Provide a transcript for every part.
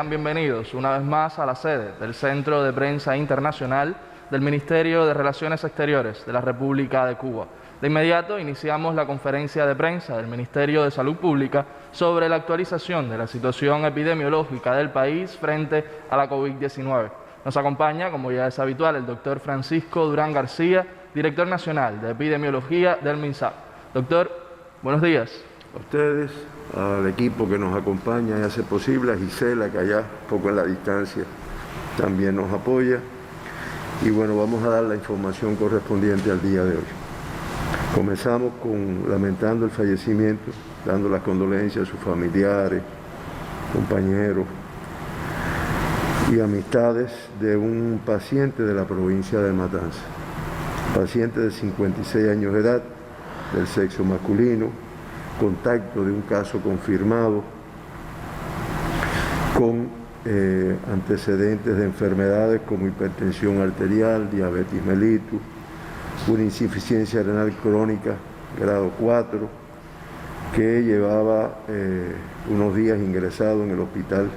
Sean bienvenidos una vez más a la sede del Centro de Prensa Internacional del Ministerio de Relaciones Exteriores de la República de Cuba. De inmediato iniciamos la conferencia de prensa del Ministerio de Salud Pública sobre la actualización de la situación epidemiológica del país frente a la COVID-19. Nos acompaña, como ya es habitual, el doctor Francisco Durán García, director nacional de epidemiología del MINSAP. Doctor, buenos días. A ustedes, al equipo que nos acompaña y hace posible, a Gisela, que allá, poco en la distancia, también nos apoya. Y bueno, vamos a dar la información correspondiente al día de hoy. Comenzamos lamentando el fallecimiento, dando las condolencias a sus familiares, compañeros y amistades de un paciente de la provincia de Matanzas. Paciente de 56 años de edad, del sexo masculino, contacto de un caso confirmado con antecedentes de enfermedades como hipertensión arterial, diabetes mellitus, una insuficiencia renal crónica grado 4, que llevaba unos días ingresado en el Hospital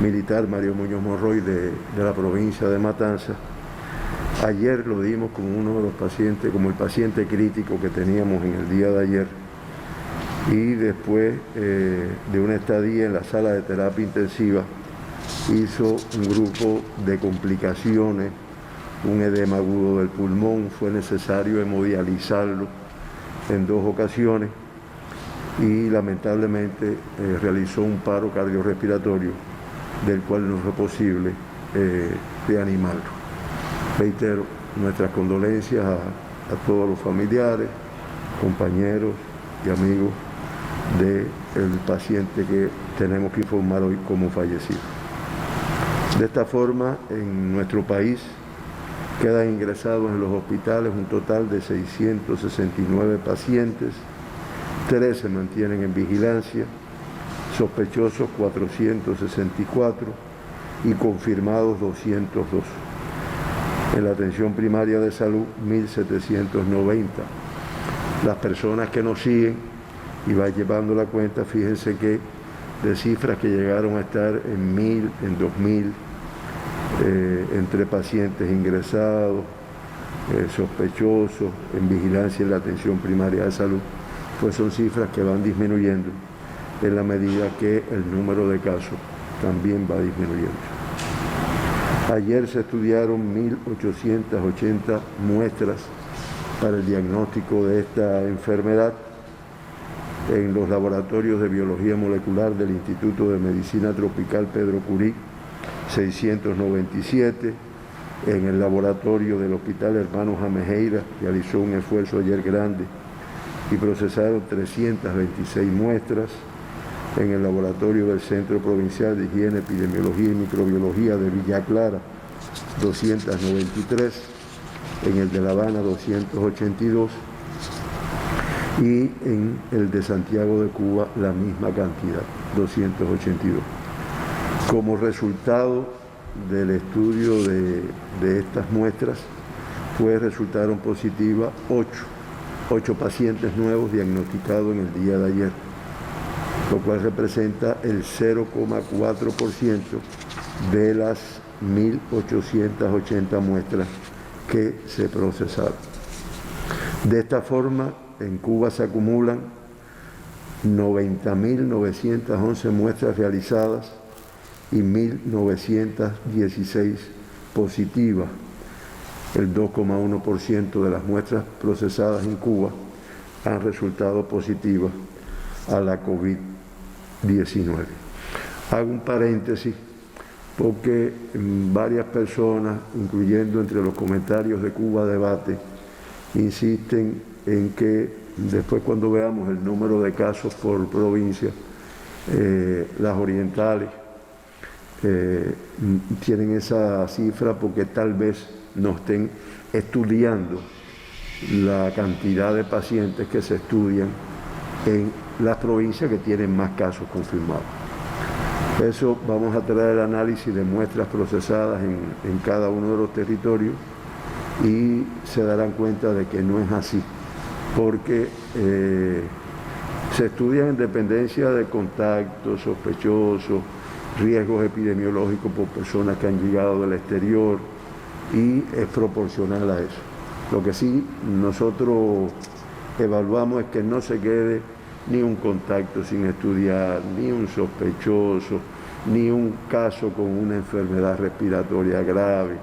Militar Mario Muñoz Morroy de la provincia de Matanzas. Ayer lo dimos como uno de los pacientes, como el paciente crítico que teníamos en el día de ayer. Y después de una estadía en la sala de terapia intensiva, hizo un grupo de complicaciones, un edema agudo del pulmón, fue necesario hemodializarlo en 2 ocasiones y lamentablemente realizó un paro cardiorrespiratorio del cual no fue posible reanimarlo. Reitero nuestras condolencias a todos los familiares, compañeros y amigos del paciente que tenemos que informar hoy como fallecido. De esta forma, en nuestro país quedan ingresados en los hospitales un total de 669 pacientes, 13 se mantienen en vigilancia, sospechosos 464 y confirmados 202. En la atención primaria de salud, 1.790. Las personas que nos siguen y va llevando la cuenta, fíjense que de cifras que llegaron a estar en 1.000, en 2.000, entre pacientes ingresados, sospechosos, en vigilancia en la atención primaria de salud, pues son cifras que van disminuyendo en la medida que el número de casos también va disminuyendo. Ayer se estudiaron 1.880 muestras para el diagnóstico de esta enfermedad en los laboratorios de biología molecular del Instituto de Medicina Tropical Pedro Curí, 697. En el laboratorio del Hospital Hermanos Amejeira realizó un esfuerzo ayer grande y procesaron 326 muestras. En el laboratorio del Centro Provincial de Higiene, Epidemiología y Microbiología de Villa Clara, 293. En el de La Habana, 282. Y en el de Santiago de Cuba, la misma cantidad, 282. Como resultado del estudio de estas muestras, pues resultaron positivas 8 pacientes nuevos diagnosticados en el día de ayer, lo cual representa el 0,4% de las 1.880 muestras que se procesaron. De esta forma, en Cuba se acumulan 90.911 muestras realizadas y 1.916 positivas. El 2,1% de las muestras procesadas en Cuba han resultado positivas a la COVID-19. Hago un paréntesis porque varias personas, incluyendo entre los comentarios de Cuba Debate, insisten en que después, cuando veamos el número de casos por provincia, las orientales tienen esa cifra porque tal vez no estén estudiando la cantidad de pacientes que se estudian en las provincias que tienen más casos confirmados. Eso vamos a traer el análisis de muestras procesadas en cada uno de los territorios y se darán cuenta de que no es así, porque se estudian en dependencia de contactos sospechosos riesgos epidemiológicos por personas que han llegado del exterior y es proporcional a eso. Lo que sí nosotros evaluamos es que no se quede ni un contacto sin estudiar, ni un sospechoso, ni un caso con una enfermedad respiratoria grave,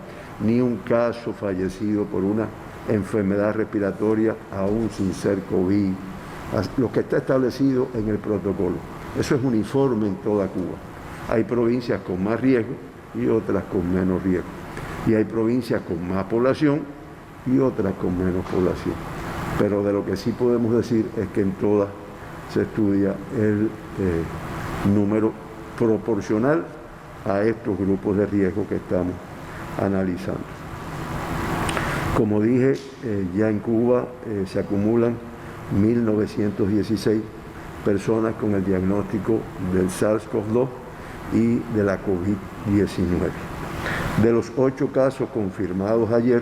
ni un caso fallecido por una enfermedad respiratoria aún sin ser COVID, lo que está establecido en el protocolo. Eso es uniforme en toda Cuba. Hay provincias con más riesgo y otras con menos riesgo. Y hay provincias con más población y otras con menos población. Pero de lo que sí podemos decir es que en todas se estudia el número proporcional a estos grupos de riesgo que estamos analizando. Como dije, ya en Cuba se acumulan 1.916 personas con el diagnóstico del SARS-CoV-2 y de la COVID-19. De los 8 casos confirmados ayer,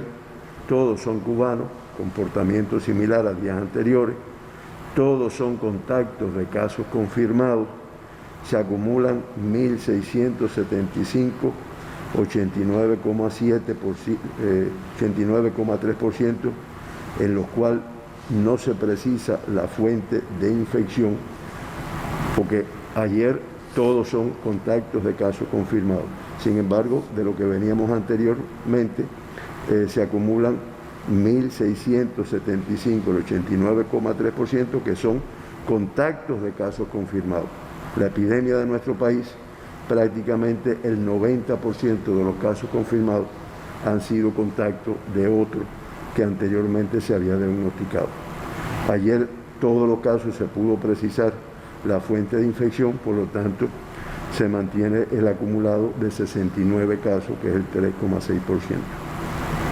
todos son cubanos, comportamiento similar a días anteriores, todos son contactos de casos confirmados, se acumulan 1.675, 89,3%, en los cuales no se precisa la fuente de infección, porque ayer todos son contactos de casos confirmados. Sin embargo, de lo que veníamos anteriormente, se acumulan 1.675, el 89,3%, que son contactos de casos confirmados. La epidemia de nuestro país, prácticamente el 90% de los casos confirmados han sido contactos de otros que anteriormente se había diagnosticado. Ayer todos los casos se pudo precisar la fuente de infección, por lo tanto se mantiene el acumulado de 69 casos, que es el 3,6%.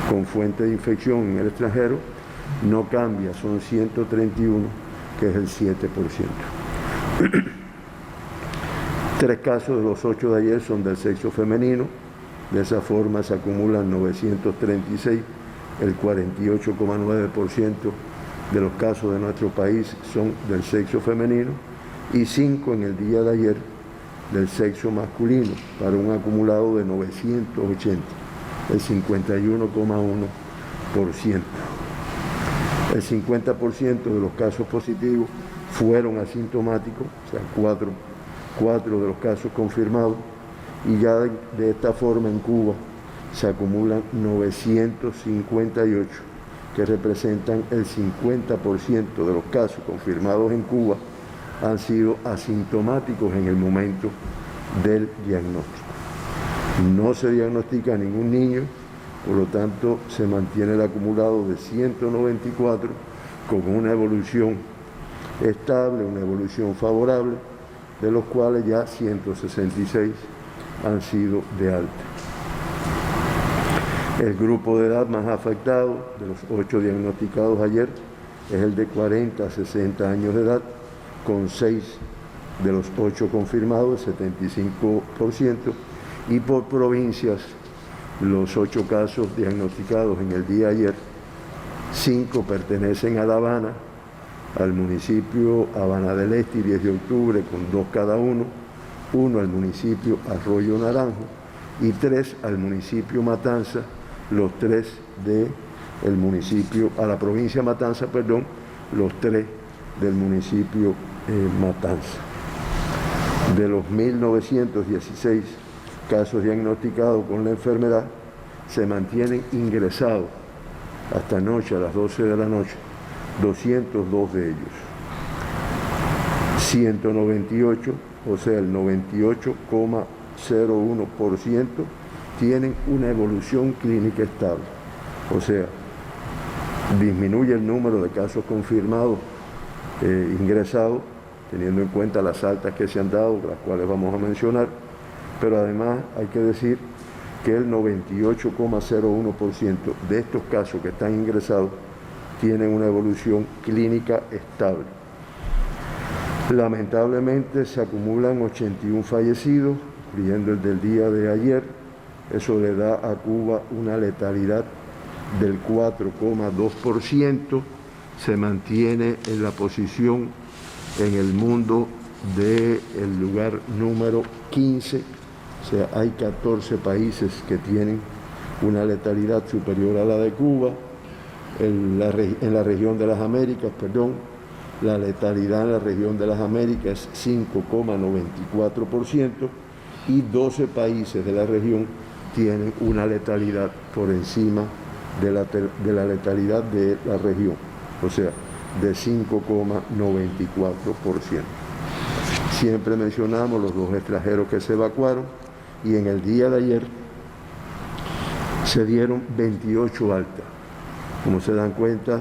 Con fuente de infección en el extranjero no cambia, son 131, que es el 7%. 3 casos de los 8 de ayer son del sexo femenino, de esa forma se acumulan 936, el 48,9% de los casos de nuestro país son del sexo femenino y 5 en el día de ayer del sexo masculino, para un acumulado de 980, el 51,1%. El 50% de los casos positivos fueron asintomáticos, o sea, 4 de los casos confirmados, y ya de esta forma en Cuba se acumulan 958, que representan el 50% de los casos confirmados en Cuba han sido asintomáticos en el momento del diagnóstico. No se diagnostica a ningún niño, por lo tanto se mantiene el acumulado de 194 con una evolución estable, una evolución favorable, de los cuales ya 166 han sido de alta. El grupo de edad más afectado, de los 8 diagnosticados ayer, es el de 40 a 60 años de edad, con 6 de los 8 confirmados, el 75%, y por provincias, los 8 casos diagnosticados en el día de ayer, 5 pertenecen a La Habana, al municipio Habana del Este y 10 de octubre, con 2 cada uno, 1 al municipio Arroyo Naranjo y 3 al municipio Matanza, los 3 del municipio, a la provincia Matanza, perdón, los 3 del municipio Matanza. De los 1.916 casos diagnosticados con la enfermedad, se mantienen ingresados hasta anoche, a las 12 de la noche, 202 de ellos. 198, o sea, el 98,01% tienen una evolución clínica estable. O sea, disminuye el número de casos confirmados ingresados, teniendo en cuenta las altas que se han dado, las cuales vamos a mencionar, pero además hay que decir que el 98,01% de estos casos que están ingresados tienen una evolución clínica estable. Lamentablemente se acumulan 81 fallecidos, incluyendo el del día de ayer. Eso le da a Cuba una letalidad del 4,2%, se mantiene en la posición en el mundo del lugar número 15 O sea, hay 14 países que tienen una letalidad superior a la de Cuba. En la región de las Américas, la letalidad en la región de las Américas es 5,94% y 12 países de la región tienen una letalidad por encima de la letalidad de la región, o sea, de 5,94%. Siempre mencionamos los 2 extranjeros que se evacuaron y en el día de ayer se dieron 28 altas. Como se dan cuenta,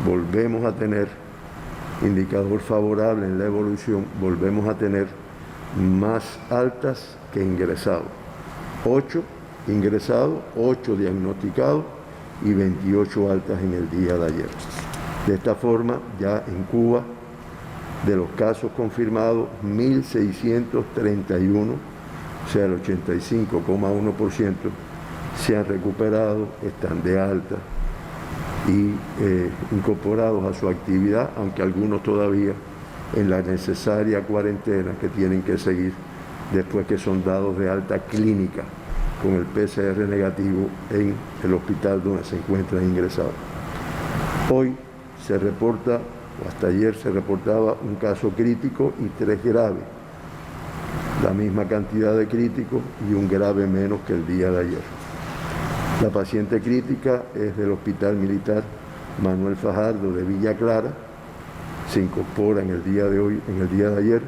volvemos a tener indicador favorable en la evolución, volvemos a tener más altas que ingresados. 8 ingresados, 8 diagnosticados y 28 altas en el día de ayer. De esta forma, ya en Cuba, de los casos confirmados, 1.631, o sea, el 85,1%, se han recuperado, están de alta y incorporados a su actividad, aunque algunos todavía en la necesaria cuarentena que tienen que seguir después que son dados de alta clínica con el PCR negativo en el hospital donde se encuentran ingresados. Hoy se reporta, o hasta ayer se reportaba un caso crítico y 3 graves, la misma cantidad de críticos y un grave menos que el día de ayer. La paciente crítica es del Hospital Militar Manuel Fajardo de Villa Clara, se incorpora en el día de hoy, en el día de ayer,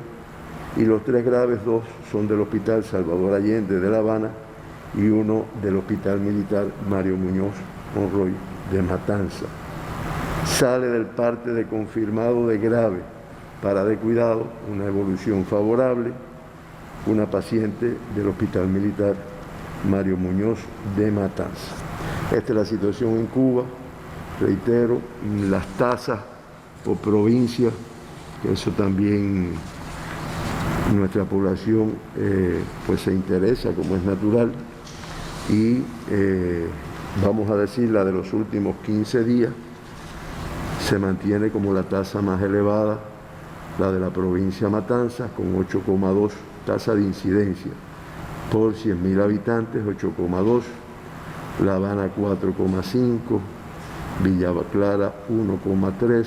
y los 3 graves, 2 son del Hospital Salvador Allende de La Habana y uno del Hospital Militar Mario Muñoz Monroy de Matanza. Sale del parte de confirmado de grave para de cuidado, una evolución favorable, una paciente del Hospital Militar Mario Muñoz de Matanza. Esta es la situación en Cuba. Reitero, las tasas por provincia, que eso también nuestra población pues se interesa, como es natural, y vamos a decir la de los últimos 15 días, se mantiene como la tasa más elevada, la de la provincia Matanzas, con 8,2 tasa de incidencia por 100.000 habitantes, 8,2, La Habana 4,5, Villa Clara 1,3,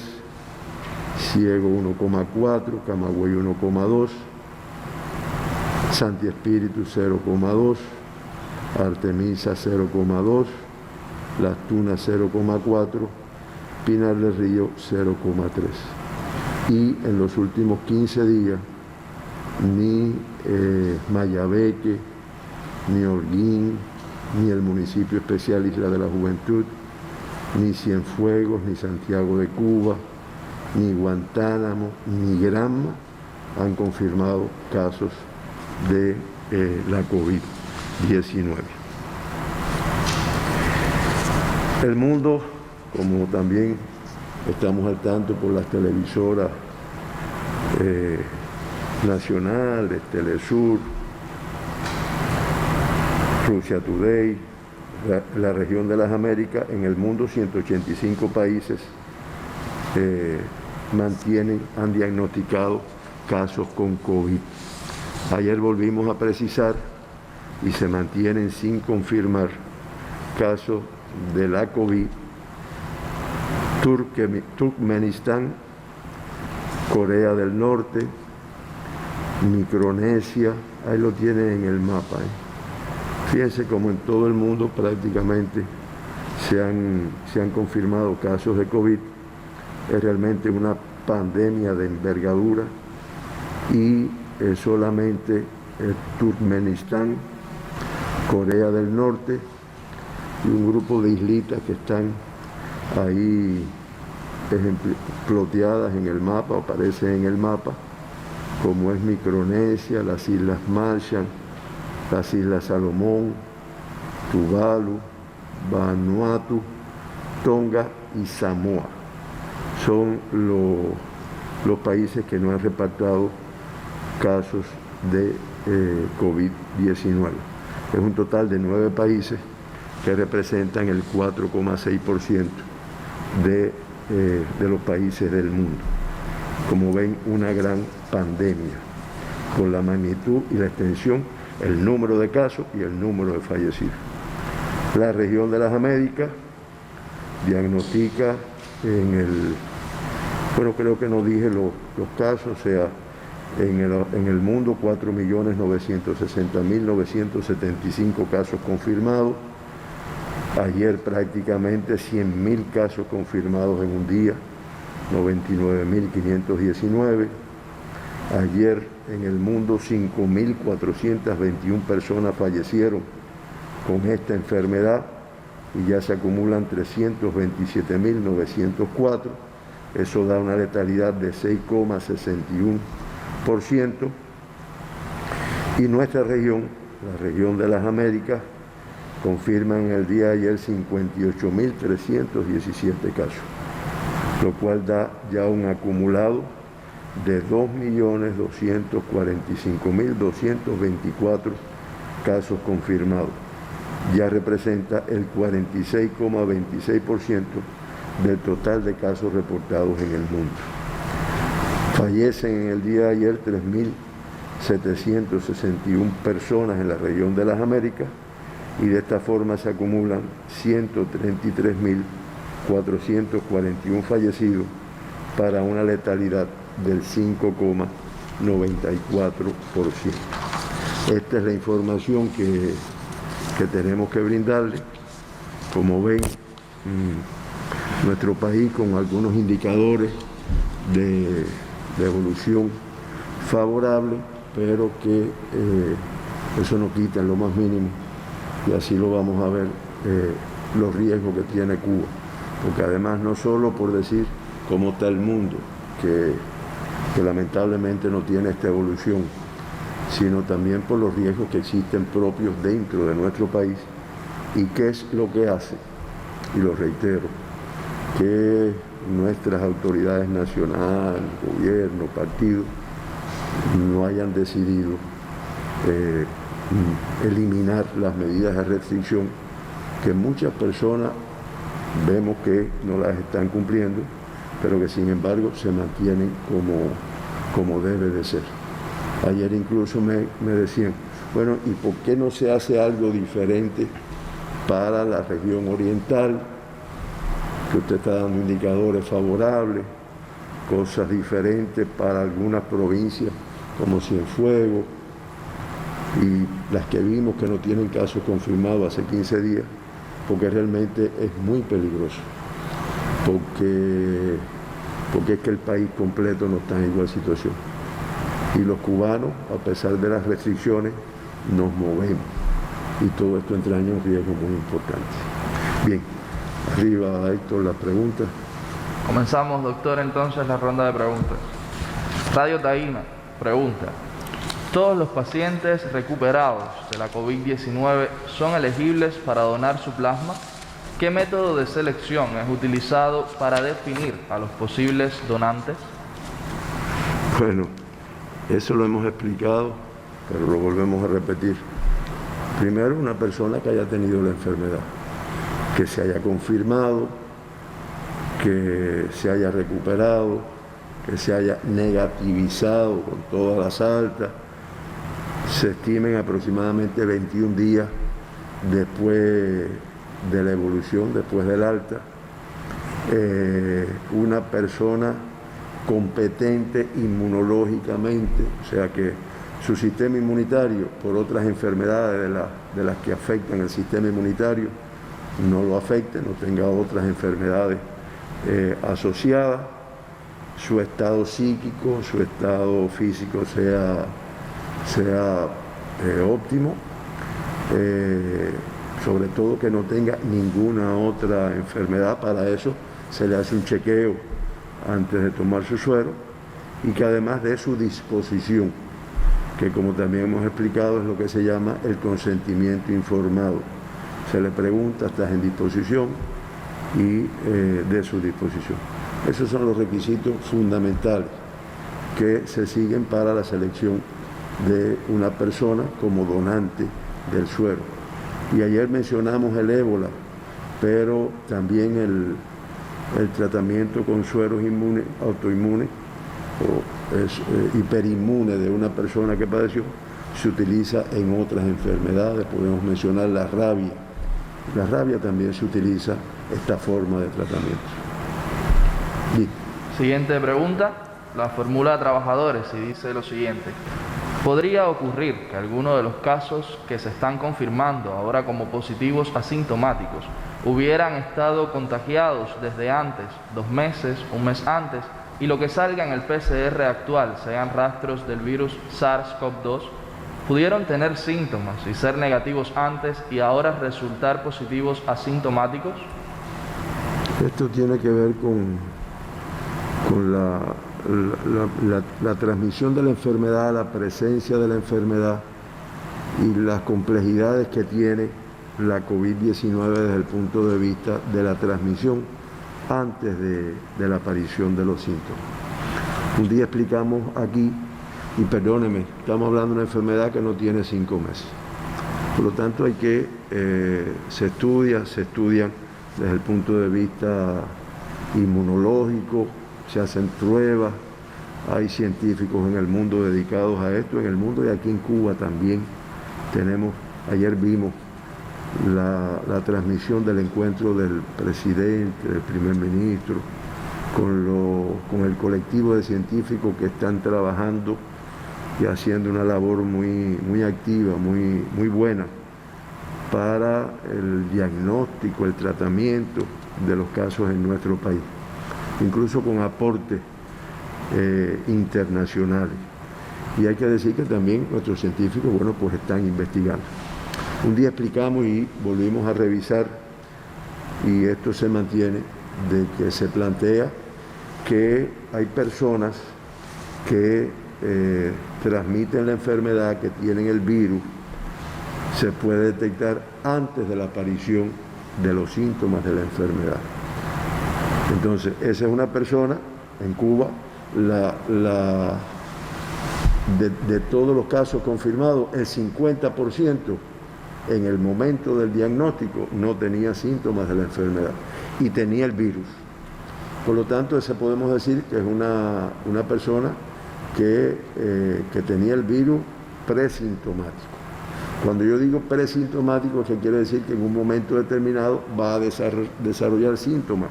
Ciego 1,4, Camagüey 1,2, Santi Espíritu 0,2, Artemisa 0,2, Las Tunas 0,4, Pinar del Río 0,3. Y en los últimos 15 días, ni Mayabeque, ni Holguín, ni el municipio especial Isla de la Juventud, ni Cienfuegos, ni Santiago de Cuba, ni Guantánamo, ni Granma han confirmado casos de la COVID-19. El mundo, como también estamos al tanto por las televisoras nacionales, Telesur, Rusia Today, la región de las Américas, en el mundo 185 países han diagnosticado casos con COVID. Ayer volvimos a precisar y se mantienen sin confirmar casos de la COVID Turkmenistán, Corea del Norte, Micronesia, ahí lo tienen en el mapa. Fíjense como en todo el mundo prácticamente se han confirmado casos de COVID. Es realmente una pandemia de envergadura y solamente Turkmenistán, Corea del Norte y un grupo de islitas que están ahí ploteadas en el mapa, o aparecen en el mapa, como es Micronesia, las Islas Marshall, las Islas Salomón, Tuvalu, Vanuatu, Tonga y Samoa. Son los países que no han reportado casos de COVID-19. Es un total de 9 países que representan el 4,6% de los países del mundo. Como ven, una gran pandemia con la magnitud y la extensión el número de casos y el número de fallecidos. La región de las Américas diagnostica creo que no dije los casos, o sea, en el mundo 4.960.975 casos confirmados. Ayer prácticamente 100.000 casos confirmados en un día, 99.519. Ayer en el mundo 5.421 personas fallecieron con esta enfermedad y ya se acumulan 327.904. Eso da una letalidad de 6,61%. Y nuestra región, la región de las Américas, confirman en el día de ayer 58.317 casos, lo cual da ya un acumulado de 2.245.224 casos confirmados. Ya representa el 46,26% del total de casos reportados en el mundo. Fallecen en el día de ayer 3.761 personas en la región de las Américas y de esta forma se acumulan 133.441 fallecidos para una letalidad del 5,94%. Esta es la información que tenemos que brindarle. Como ven, nuestro país con algunos indicadores de evolución favorable, pero que eso no quita en lo más mínimo, y así lo vamos a ver, los riesgos que tiene Cuba. Porque además no solo por decir cómo está el mundo, que lamentablemente no tiene esta evolución, sino también por los riesgos que existen propios dentro de nuestro país y qué es lo que hace, y lo reitero, que nuestras autoridades nacionales, gobierno, partidos, no hayan decidido eliminar las medidas de restricción que muchas personas vemos que no las están cumpliendo, pero que sin embargo se mantienen como debe de ser. Ayer incluso me decían, bueno, ¿y por qué no se hace algo diferente para la región oriental? Que usted está dando indicadores favorables, cosas diferentes para algunas provincias como Cienfuegos y las que vimos que no tienen casos confirmados hace 15 días, porque realmente es muy peligroso, porque es que el país completo no está en igual situación. Y los cubanos, a pesar de las restricciones, nos movemos. Y todo esto entraña un riesgo muy importante. Bien, arriba, Héctor, las preguntas. Comenzamos, doctor, entonces la ronda de preguntas. Radio Taína pregunta: ¿todos los pacientes recuperados de la COVID-19 son elegibles para donar su plasma? ¿Qué método de selección es utilizado para definir a los posibles donantes? Bueno, eso lo hemos explicado, pero lo volvemos a repetir. Primero, una persona que haya tenido la enfermedad, que se haya confirmado, que se haya recuperado, que se haya negativizado con todas las altas. Se estimen aproximadamente 21 días después de la evolución, después del alta. Una persona competente inmunológicamente, o sea que su sistema inmunitario, por otras enfermedades de las que afectan el sistema inmunitario, no lo afecte, no tenga otras enfermedades asociadas, su estado psíquico, su estado físico sea óptimo, sobre todo que no tenga ninguna otra enfermedad. Para eso se le hace un chequeo antes de tomar su suero, y que además de su disposición, que como también hemos explicado es lo que se llama el consentimiento informado. Se le pregunta, ¿estás en disposición? Y de su disposición. Esos son los requisitos fundamentales que se siguen para la selección de una persona como donante del suero. Y ayer mencionamos el ébola, pero también el tratamiento con sueros autoinmunes o hiperinmune de una persona que padeció se utiliza en otras enfermedades, podemos mencionar la rabia. La rabia también se utiliza esta forma de tratamiento. Bien. Siguiente pregunta, la formula trabajadores y dice lo siguiente. ¿Podría ocurrir que alguno de los casos que se están confirmando ahora como positivos asintomáticos hubieran estado contagiados desde antes, 2 meses, 1 mes antes, y lo que salga en el PCR actual sean rastros del virus SARS-CoV-2? ¿Pudieron tener síntomas y ser negativos antes y ahora resultar positivos asintomáticos? Esto tiene que ver con la transmisión de la enfermedad, la presencia de la enfermedad y las complejidades que tiene la COVID-19 desde el punto de vista de la transmisión antes de la aparición de los síntomas. Un día explicamos aquí, y perdóneme, estamos hablando de una enfermedad que no tiene 5 meses. Por lo tanto, hay que, se estudian desde el punto de vista inmunológico, se hacen pruebas, hay científicos en el mundo dedicados a esto, en el mundo y aquí en Cuba también tenemos, ayer vimos la transmisión del encuentro del presidente, del primer ministro, con el colectivo de científicos que están trabajando y haciendo una labor muy activa, muy buena para el diagnóstico, el tratamiento de los casos en nuestro país, incluso con aportes internacionales. Y hay que decir que también nuestros científicos, bueno, pues están investigando. Un día explicamos y volvimos a revisar, y esto se mantiene, de que se plantea que hay personas que transmiten la enfermedad, que tienen el virus, se puede detectar antes de la aparición de los síntomas de la enfermedad. Entonces, esa es una persona en Cuba, de todos los casos confirmados, el 50% en el momento del diagnóstico no tenía síntomas de la enfermedad y tenía el virus. Por lo tanto, esa podemos decir que es una persona que tenía el virus presintomático. Cuando yo digo presintomático, ¿qué quiere decir? Que en un momento determinado va a desarrollar síntomas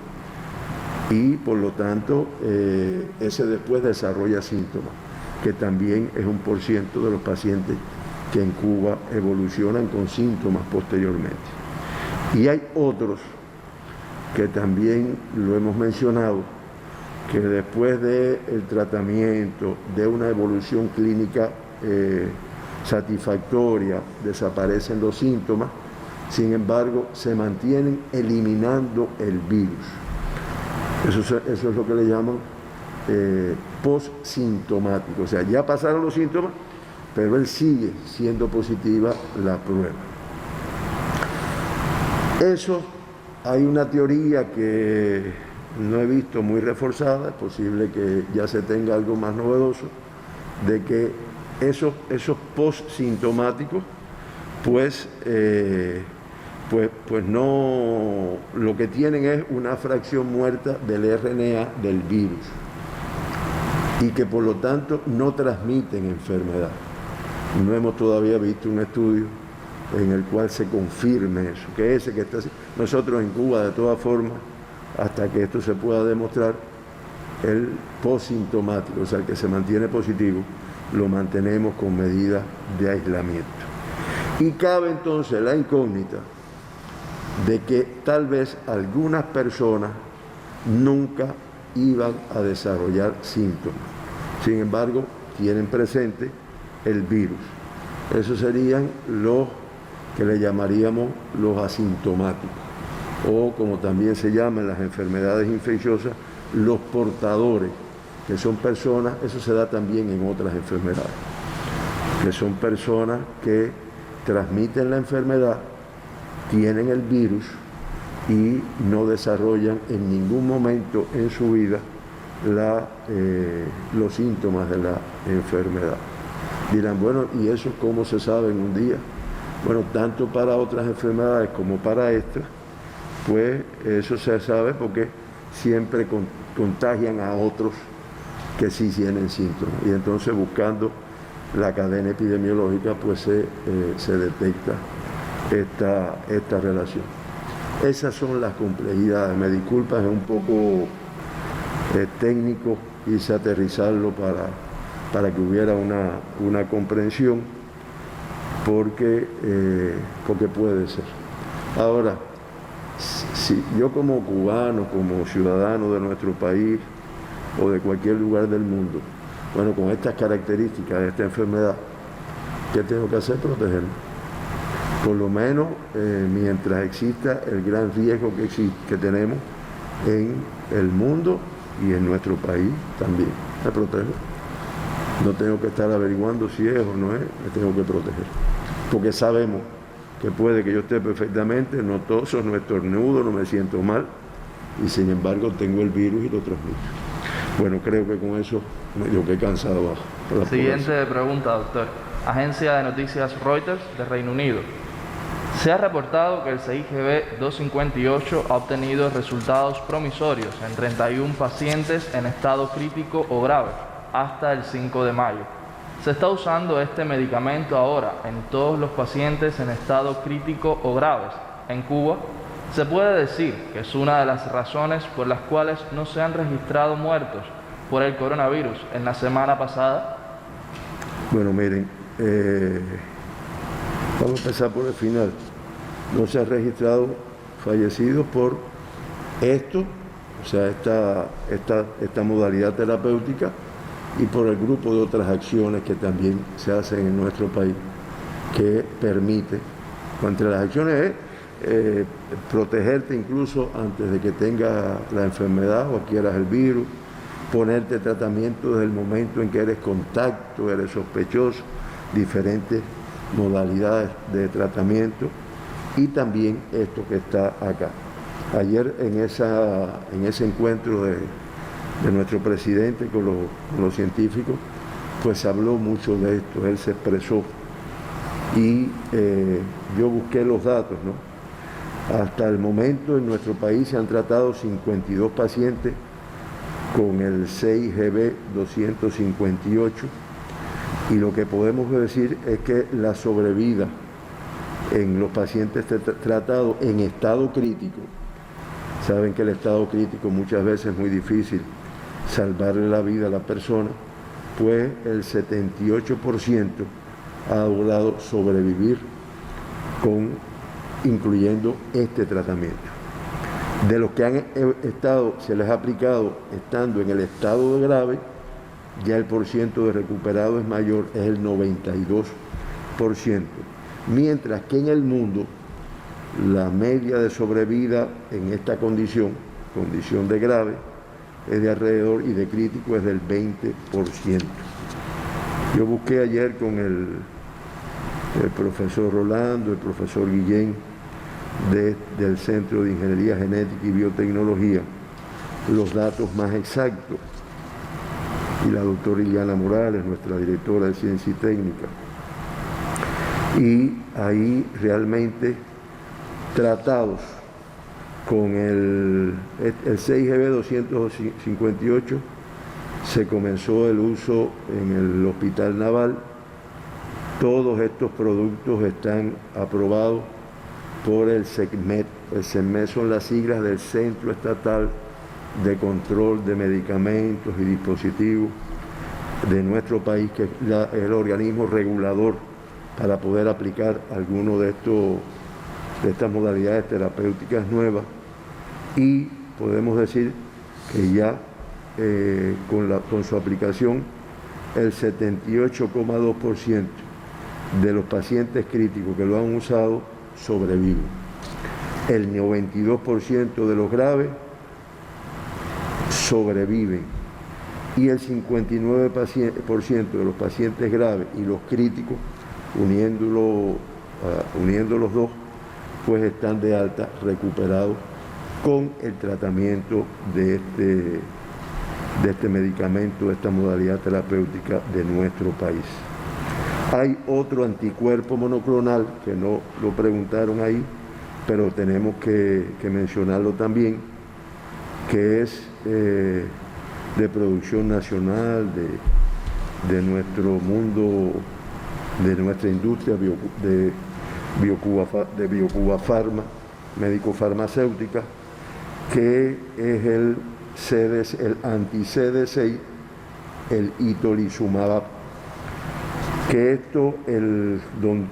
y por lo tanto ese después desarrolla síntomas, que también es 1% de los pacientes que en Cuba evolucionan con síntomas posteriormente. Y hay otros que también lo hemos mencionado, que después del tratamiento, de una evolución clínica satisfactoria, desaparecen los síntomas, sin embargo, se mantienen eliminando el virus. Eso es lo que le llaman postsintomático, o sea, ya pasaron los síntomas, pero él sigue siendo positiva la prueba. Eso, hay una teoría que no he visto muy reforzada, es posible que ya se tenga algo más novedoso, de que esos postsintomáticos, pues no, lo que tienen es una fracción muerta del RNA del virus y que por lo tanto no transmiten enfermedad. No hemos todavía visto un estudio en el cual se confirme eso, que ese que está... Nosotros en Cuba, de todas formas, hasta que esto se pueda demostrar, el postsintomático, o sea, el que se mantiene positivo, lo mantenemos con medidas de aislamiento. Y cabe entonces la incógnita de que tal vez algunas personas nunca iban a desarrollar síntomas. Sin embargo, tienen presente el virus. Esos serían los que le llamaríamos los asintomáticos, o como también se llaman las enfermedades infecciosas, los portadores, que son personas, eso se da también en otras enfermedades, que son personas que transmiten la enfermedad, tienen el virus y no desarrollan en ningún momento en su vida los síntomas de la enfermedad. Dirán, bueno, ¿y eso cómo se sabe en un día? Bueno, tanto para otras enfermedades como para esta, pues eso se sabe porque siempre contagian a otros que sí tienen síntomas. Y entonces buscando la cadena epidemiológica, pues se detecta esta relación. Esas son las complejidades. Me disculpas, es un poco técnico, quise aterrizarlo para que hubiera una comprensión, porque puede ser. Ahora, si yo como cubano, como ciudadano de nuestro país o de cualquier lugar del mundo, bueno, con estas características de esta enfermedad, ¿qué tengo que hacer? Protegerme. Por lo menos mientras exista el gran riesgo que tenemos en el mundo y en nuestro país también. Me protejo. No tengo que estar averiguando si es o no es, me tengo que proteger. Porque sabemos que puede que yo esté perfectamente, no toso, no estornudo, no me siento mal, y sin embargo tengo el virus y lo transmito. Bueno, creo que con eso medio que he cansado bajo. Siguiente pregunta, doctor. Agencia de noticias Reuters de Reino Unido. Se ha reportado que el CIGB-258 ha obtenido resultados promisorios en 31 pacientes en estado crítico o grave hasta el 5 de mayo. Se está usando este medicamento ahora en todos los pacientes en estado crítico o graves en Cuba. Se puede decir que es una de las razones por las cuales no se han registrado muertos por el coronavirus en la semana pasada. Bueno, miren, vamos a empezar por el final. No se han registrado fallecidos por esto, o sea, esta modalidad terapéutica, y por el grupo de otras acciones que también se hacen en nuestro país, que permite, entre las acciones es protegerte incluso antes de que tengas la enfermedad o adquieras el virus, ponerte tratamiento desde el momento en que eres contacto, eres sospechoso, diferentes modalidades de tratamiento, y también esto que está acá. Ayer en ese encuentro de nuestro presidente con los científicos, pues se habló mucho de esto, él se expresó, y yo busqué los datos, ¿no? Hasta el momento en nuestro país se han tratado 52 pacientes con el 6GB-258, y lo que podemos decir es que la sobrevida en los pacientes tratados en estado crítico, saben que el estado crítico muchas veces es muy difícil salvarle la vida a la persona, pues el 78% ha logrado sobrevivir incluyendo este tratamiento. De los que se les ha aplicado estando en el estado de grave, ya el porciento de recuperado es mayor, es el 92%, mientras que en el mundo la media de sobrevida en esta condición de grave, es de alrededor, y de crítico es del 20%. Yo busqué ayer con el profesor Rolando, el profesor Guillén del Centro de Ingeniería Genética y Biotecnología, los datos más exactos, y la doctora Iliana Morales, nuestra directora de Ciencia y Técnica, y ahí realmente tratados con el 6GB-258 se comenzó el uso en el Hospital Naval. Todos estos productos están aprobados por el CECMED. El CECMED son las siglas del Centro Estatal de Control de Medicamentos y Dispositivos de nuestro país, que es el organismo regulador para poder aplicar alguno de estas modalidades terapéuticas nuevas, y podemos decir que ya con su aplicación el 78,2% de los pacientes críticos que lo han usado sobreviven. El 92% de los graves sobreviven, y el 59% de los pacientes graves y los críticos, uniendo los dos, pues están de alta, recuperados con el tratamiento de este medicamento, de esta modalidad terapéutica de nuestro país. Hay otro anticuerpo monoclonal, que no lo preguntaron ahí, pero tenemos que mencionarlo también, que es de producción nacional de nuestro mundo, de nuestra industria de Biocuba Pharma, médico-farmacéutica, que es el anti-CD6, el itolizumab, que esto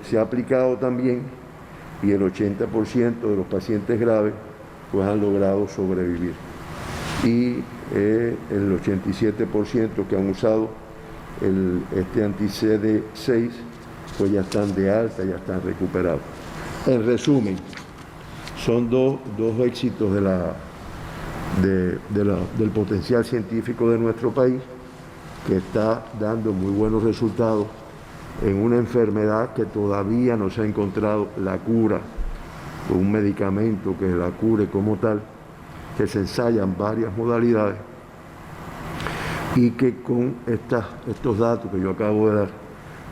se ha aplicado también y el 80% de los pacientes graves pues han logrado sobrevivir. Y el 87% que han usado este anti-CD6 pues ya están de alta, ya están recuperados. En resumen, son dos éxitos del potencial científico de nuestro país, que está dando muy buenos resultados en una enfermedad que todavía no se ha encontrado la cura, o un medicamento que la cure como tal, que se ensayan varias modalidades y que con estos datos que yo acabo de dar,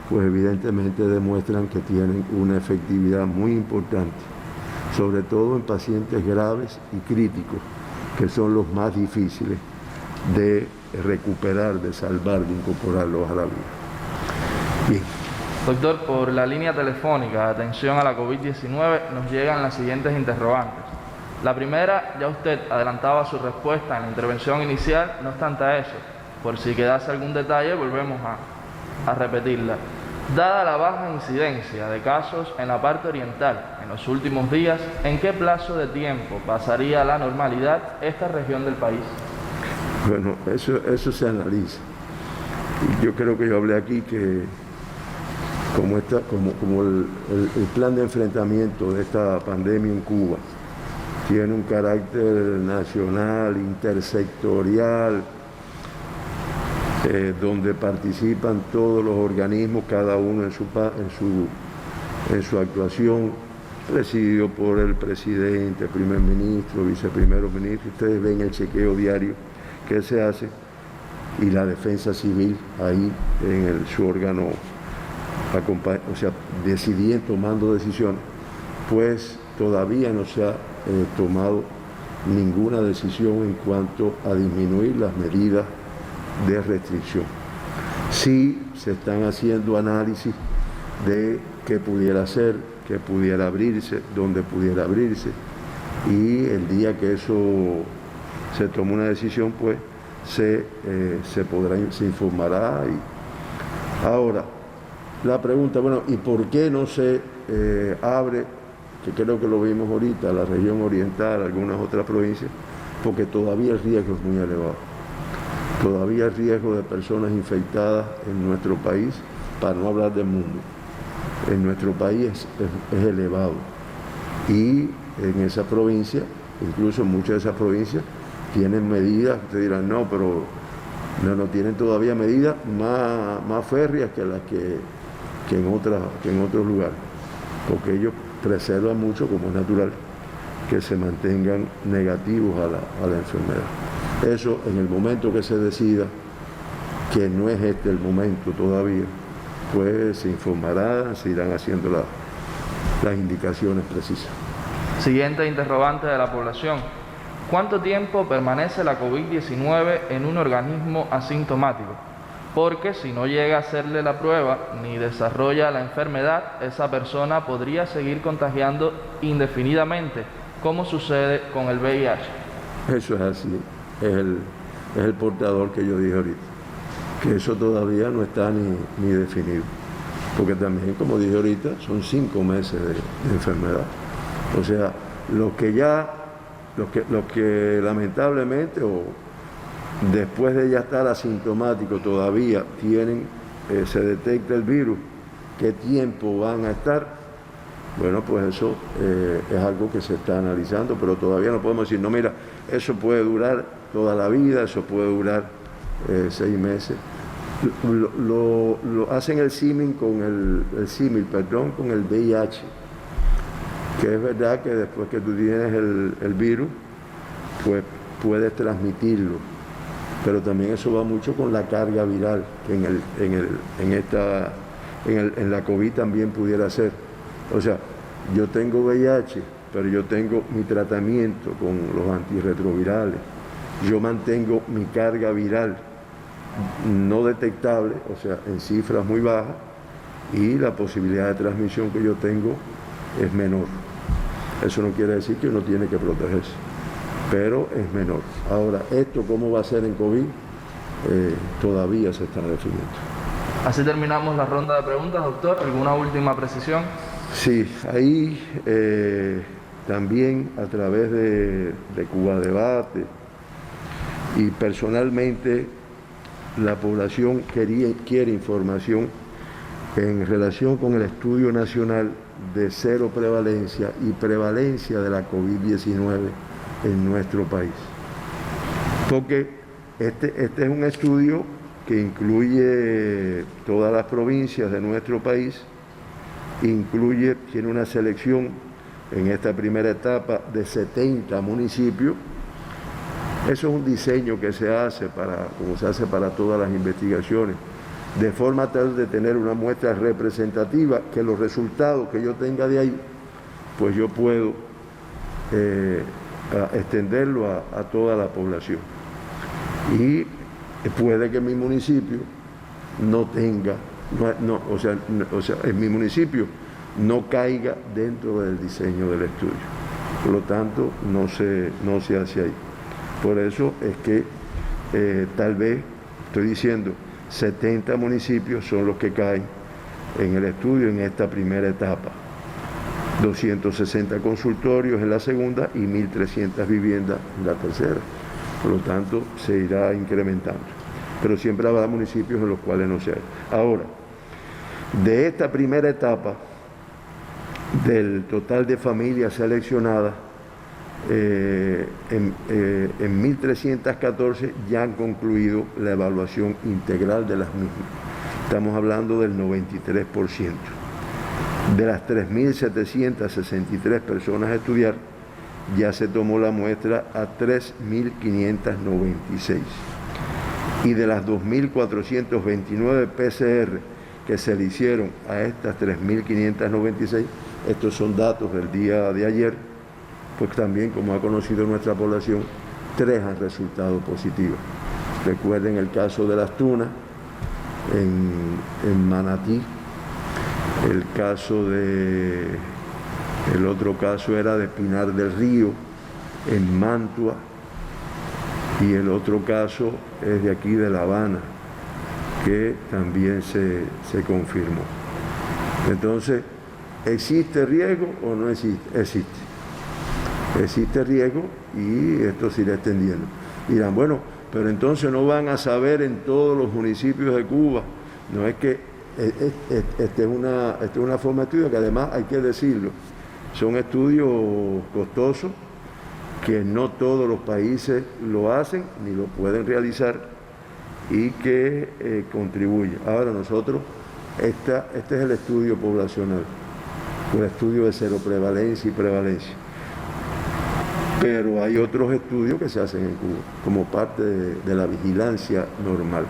pues evidentemente demuestran que tienen una efectividad muy importante, sobre todo en pacientes graves y críticos, que son los más difíciles de recuperar, de salvar, de incorporarlos a la vida. Bien. Doctor, por la línea telefónica de atención a la COVID-19 nos llegan las siguientes interrogantes. La primera, ya usted adelantaba su respuesta en la intervención inicial, no obstante a eso, por si quedase algún detalle, volvemos a repetirla. Dada la baja incidencia de casos en la parte oriental en los últimos días, ¿en qué plazo de tiempo pasaría a la normalidad esta región del país? Bueno, eso se analiza. Yo creo que yo hablé aquí que como el plan de enfrentamiento de esta pandemia en Cuba tiene un carácter nacional, intersectorial, donde participan todos los organismos, cada uno en su actuación, presidido por el presidente, primer ministro, viceprimer ministro. Ustedes ven el chequeo diario que se hace, y la defensa civil ahí en su órgano, o sea, tomando decisiones. Pues todavía no se ha tomado ninguna decisión en cuanto a disminuir las medidas de restricción. Sí se están haciendo análisis de qué pudiera hacer, qué pudiera abrirse, dónde pudiera abrirse, y el día que eso se tome una decisión, pues se informará. Ahora, la pregunta, bueno, ¿y por qué no se abre, que creo que lo vimos ahorita, la región oriental, algunas otras provincias? Porque todavía el riesgo es muy elevado. Todavía el riesgo de personas infectadas en nuestro país, para no hablar del mundo, en nuestro país es elevado. Y en esa provincia, incluso en muchas de esas provincias, tienen medidas, ustedes dirán, no, pero no tienen todavía medidas más férreas que las que en otros lugares, porque ellos preservan mucho, como es natural, que se mantengan negativos a la enfermedad. Eso, en el momento que se decida, que no es este el momento todavía, pues se informará, se irán haciendo las indicaciones precisas. Siguiente interrogante de la población. ¿Cuánto tiempo permanece la COVID-19 en un organismo asintomático? Porque si no llega a hacerle la prueba ni desarrolla la enfermedad, esa persona podría seguir contagiando indefinidamente, como sucede con el VIH. Eso es así, es el portador que yo dije ahorita, que eso todavía no está ni definido, porque también, como dije ahorita, son 5 meses de enfermedad. O sea, los que lamentablemente, o después de ya estar asintomático, todavía se detecta el virus, ¿qué tiempo van a estar? Bueno, pues eso es algo que se está analizando, pero todavía no podemos decir, no, mira, eso puede durar toda la vida, eso puede durar 6 meses. Lo hacen el símil con el VIH, que es verdad que después que tú tienes el virus, pues puedes transmitirlo, pero también eso va mucho con la carga viral, que en la COVID también pudiera ser. O sea, yo tengo VIH, pero yo tengo mi tratamiento con los antirretrovirales, yo mantengo mi carga viral, no detectable, o sea, en cifras muy bajas, y la posibilidad de transmisión que yo tengo es menor. Eso no quiere decir que uno tiene que protegerse, pero es menor. Ahora, ¿esto cómo va a ser en COVID? Todavía se está definiendo. Así terminamos la ronda de preguntas, doctor. ¿Alguna última precisión? Sí, ahí también a través de Cuba Debate y personalmente la población quiere información en relación con el estudio nacional de cero prevalencia y prevalencia de la COVID-19 en nuestro país. Porque este es un estudio que incluye todas las provincias de nuestro país, tiene una selección en esta primera etapa de 70 municipios. Eso es un diseño que se hace como se hace para todas las investigaciones, de forma tal de tener una muestra representativa, que los resultados que yo tenga de ahí, pues yo puedo extenderlo a toda la población. Y puede que mi municipio no tenga, o sea, en mi municipio no caiga dentro del diseño del estudio. Por lo tanto, no se hace ahí. Por eso es que tal vez, estoy diciendo, 70 municipios son los que caen en el estudio en esta primera etapa. 260 consultorios en la segunda y 1.300 viviendas en la tercera. Por lo tanto, se irá incrementando. Pero siempre habrá municipios en los cuales no se hay. Ahora, de esta primera etapa, del total de familias seleccionadas, en 1.314 ya han concluido la evaluación integral de las mismas. Estamos hablando del 93%. De las 3.763 personas a estudiar, ya se tomó la muestra a 3.596. Y de las 2.429 PCR que se le hicieron a estas 3.596, estos son datos del día de ayer, pues también, como ha conocido nuestra población, 3 han resultado positivos. Recuerden el caso de Las Tunas, en Manatí, el otro caso era de Pinar del Río, en Mantua, y el otro caso es de aquí de La Habana, que también se confirmó. Entonces, ¿existe riesgo o no existe? Existe riesgo y esto se irá extendiendo. Dirán, bueno, pero entonces no van a saber en todos los municipios de Cuba. No, es que esta es una forma de estudio que además hay que decirlo, son estudios costosos que no todos los países lo hacen ni lo pueden realizar y que contribuyen. Ahora nosotros, este es el estudio poblacional, un estudio de cero prevalencia y prevalencia. Pero hay otros estudios que se hacen en Cuba, como parte de la vigilancia normal.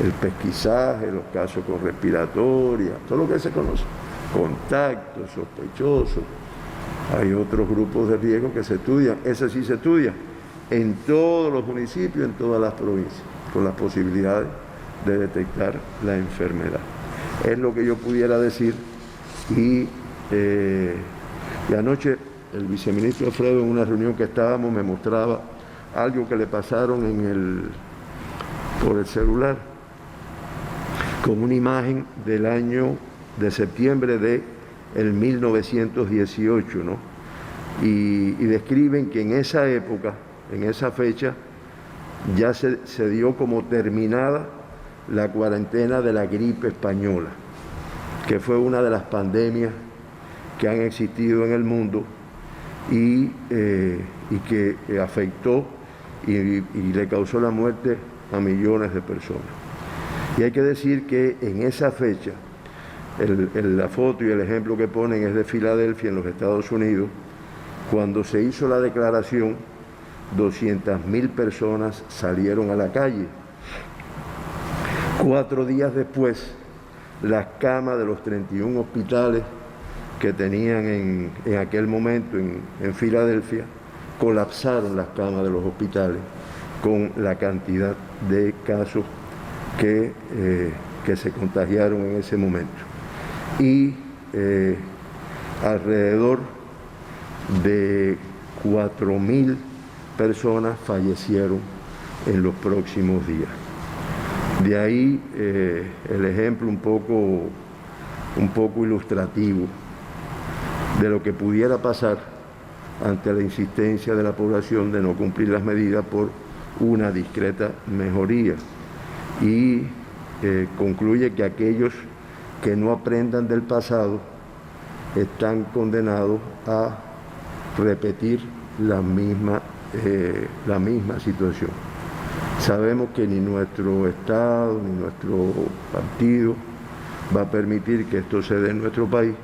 El pesquisaje, los casos con respiratoria, todo lo que se conoce, contactos, sospechosos. Hay otros grupos de riesgo que se estudian, ese sí se estudia en todos los municipios, en todas las provincias, con las posibilidades de detectar la enfermedad. Es lo que yo pudiera decir y anoche el viceministro Alfredo, en una reunión que estábamos, me mostraba algo que le pasaron por el celular, con una imagen del año de septiembre de 1918, ¿no? Y describen que en esa época, en esa fecha, ya se dio como terminada la cuarentena de la gripe española, que fue una de las pandemias que han existido en el mundo y que afectó y le causó la muerte a millones de personas. Y hay que decir que en esa fecha, la foto y el ejemplo que ponen es de Filadelfia, en los Estados Unidos, cuando se hizo la declaración, 200.000 personas salieron a la calle. 4 días después, las camas de los 31 hospitales que tenían en aquel momento en Filadelfia, colapsaron las camas de los hospitales con la cantidad de casos que se contagiaron en ese momento. Y alrededor de 4.000 personas fallecieron en los próximos días. De ahí el ejemplo un poco ilustrativo de lo que pudiera pasar ante la insistencia de la población de no cumplir las medidas por una discreta mejoría. Y concluye que aquellos que no aprendan del pasado están condenados a repetir la misma situación. Sabemos que ni nuestro Estado ni nuestro partido va a permitir que esto se dé en nuestro país,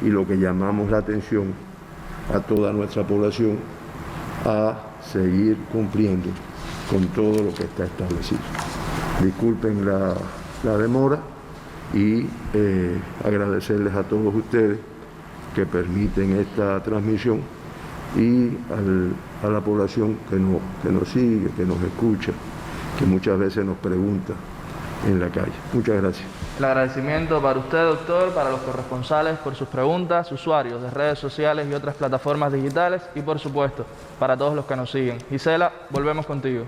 y lo que llamamos la atención a toda nuestra población a seguir cumpliendo con todo lo que está establecido. Disculpen la demora y agradecerles a todos ustedes que permiten esta transmisión, y a la población que nos sigue, que nos escucha, que muchas veces nos pregunta en la calle. Muchas gracias. El agradecimiento para usted, doctor, para los corresponsales por sus preguntas, usuarios de redes sociales y otras plataformas digitales, y por supuesto para todos los que nos siguen. Gisela, volvemos contigo.